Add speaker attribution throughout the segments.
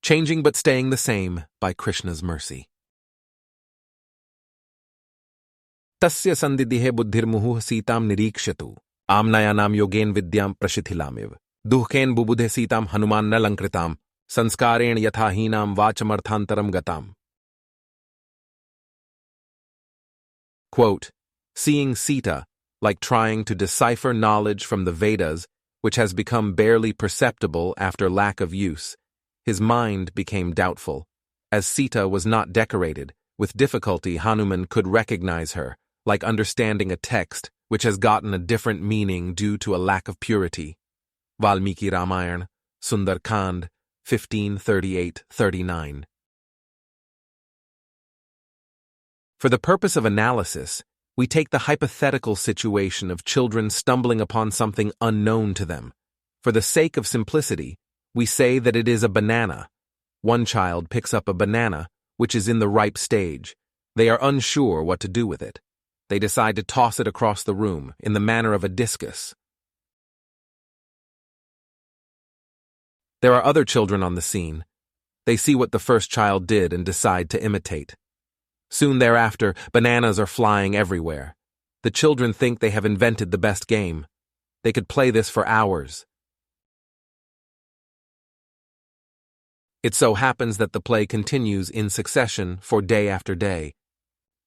Speaker 1: changing but staying the same by Krishna's mercy. Tasya sandidhihe buddhirmuhuh sitam nirikshatu, amnayanam yogen vidyam prashithilamiv, duhken bubudhe sitam Hanuman nalankritam, sanskaren yathahinam vachamarthantaram gatam. Quote, seeing Sita, like trying to decipher knowledge from the Vedas, which has become barely perceptible after lack of use, his mind became doubtful. As Sita was not decorated, with difficulty Hanuman could recognize her, like understanding a text which has gotten a different meaning due to a lack of purity. Valmiki Ramayana, Sundara Kand, 15:38-39. For the purpose of analysis, we take the hypothetical situation of children stumbling upon something unknown to them. For the sake of simplicity, we say that it is a banana. One child picks up a banana, which is in the ripe stage. They are unsure what to do with it. They decide to toss it across the room in the manner of a discus. There are other children on the scene. They see what the first child did and decide to imitate. Soon thereafter, bananas are flying everywhere. The children think they have invented the best game. They could play this for hours. It so happens that the play continues in succession for day after day.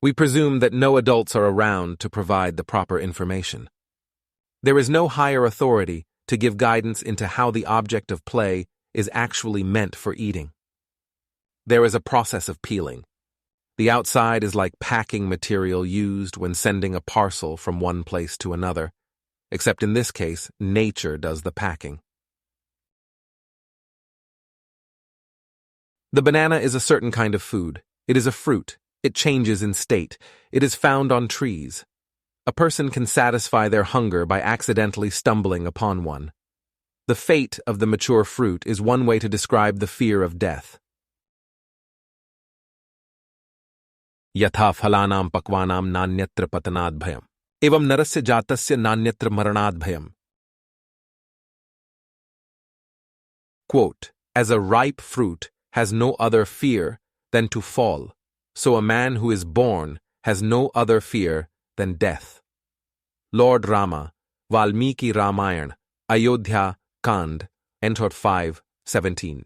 Speaker 1: We presume that no adults are around to provide the proper information. There is no higher authority to give guidance into how the object of play is actually meant for eating. There is a process of peeling. The outside is like packing material used when sending a parcel from one place to another, except in this case, nature does the packing. The banana is a certain kind of food. It is a fruit. It changes in state. It is found on trees. A person can satisfy their hunger by accidentally stumbling upon one. The fate of the mature fruit is one way to describe the fear of death. Yatha phalanam pakvanam nanyatra patanad bhayam, evam narasya jatasya nanyatra maranad bhayam. Quote, as a ripe fruit has no other fear than to fall, so a man who is born has no other fear than death. Lord Rama, Valmiki Ramayana, Ayodhya Kand, Entot 5:17.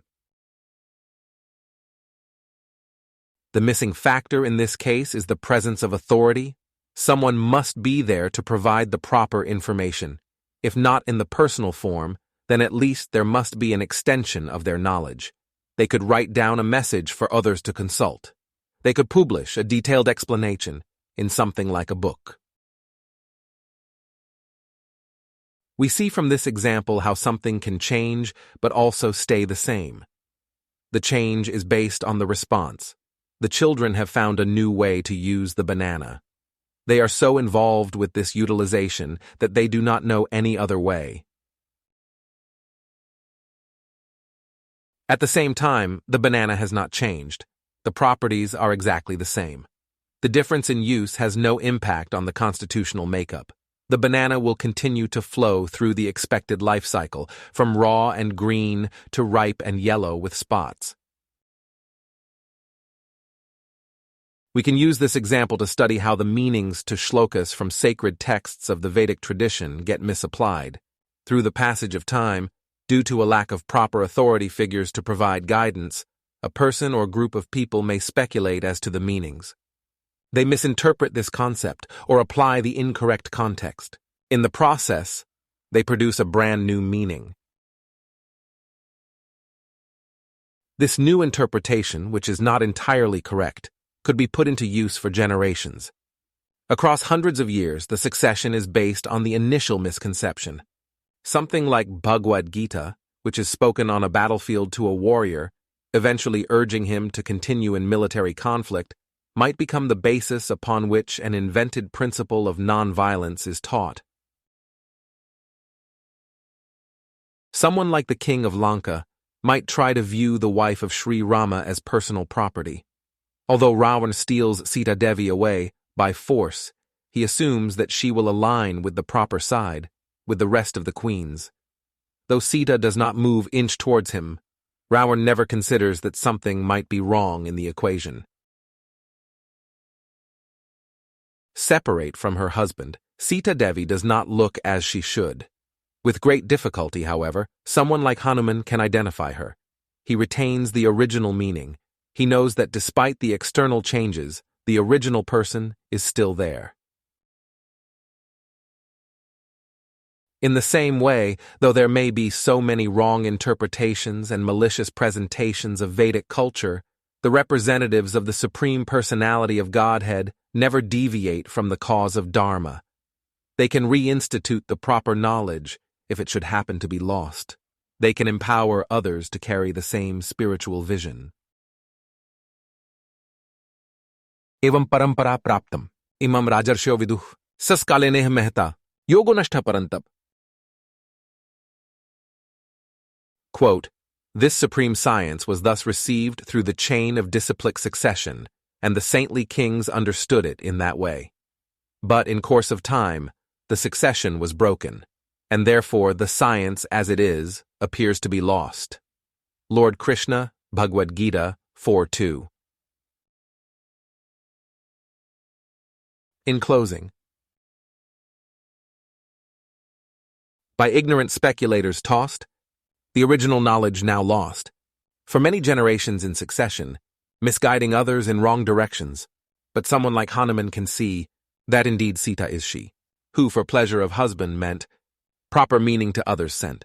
Speaker 1: The missing factor in this case is the presence of authority. Someone must be there to provide the proper information. If not in the personal form, then at least there must be an extension of their knowledge. They could write down a message for others to consult. They could publish a detailed explanation in something like a book. We see from this example how something can change but also stay the same. The change is based on the response. The children have found a new way to use the banana. They are so involved with this utilization that they do not know any other way. At the same time, the banana has not changed. The properties are exactly the same. The difference in use has no impact on the constitutional makeup. The banana will continue to flow through the expected life cycle, from raw and green to ripe and yellow with spots. We can use this example to study how the meanings to shlokas from sacred texts of the Vedic tradition get misapplied. Through the passage of time, due to a lack of proper authority figures to provide guidance, a person or group of people may speculate as to the meanings. They misinterpret this concept or apply the incorrect context. In the process, they produce a brand new meaning. This new interpretation, which is not entirely correct, could be put into use for generations. Across hundreds of years, the succession is based on the initial misconception. Something like bhagavad-gita, which is spoken on a battlefield to a warrior, eventually urging him to continue in military conflict, might become the basis upon which an invented principle of nonviolence is taught. Someone like the king of Lanka might try to view the wife of Sri Rama as personal property. Although Ravan steals Sita Devi away by force, he assumes that she will align with the proper side, with the rest of the queens. Though Sita does not move inch towards him, Rawan never considers that something might be wrong in the equation. Separate from her husband, Sita Devi does not look as she should. With great difficulty, however, someone like Hanuman can identify her. He retains the original meaning. He knows that despite the external changes, the original person is still there. In the same way, though there may be so many wrong interpretations and malicious presentations of Vedic culture, the representatives of the Supreme Personality of Godhead never deviate from the cause of Dharma. They can reinstitute the proper knowledge if it should happen to be lost. They can empower others to carry the same spiritual vision. Evam parampara praptam, imam rajarsho viduh, saskaleneh mehta, yogonashta parantab. Quote, this supreme science was thus received through the chain of disciplic succession, and the saintly kings understood it in that way. But in course of time, the succession was broken, and therefore the science as it is appears to be lost. Lord Krishna, Bhagavad-gita 4:2. In closing, by ignorant speculators tossed, the original knowledge now lost, for many generations in succession, misguiding others in wrong directions, but someone like Hanuman can see that indeed Sita is she, who for pleasure of husband meant proper meaning to others sent.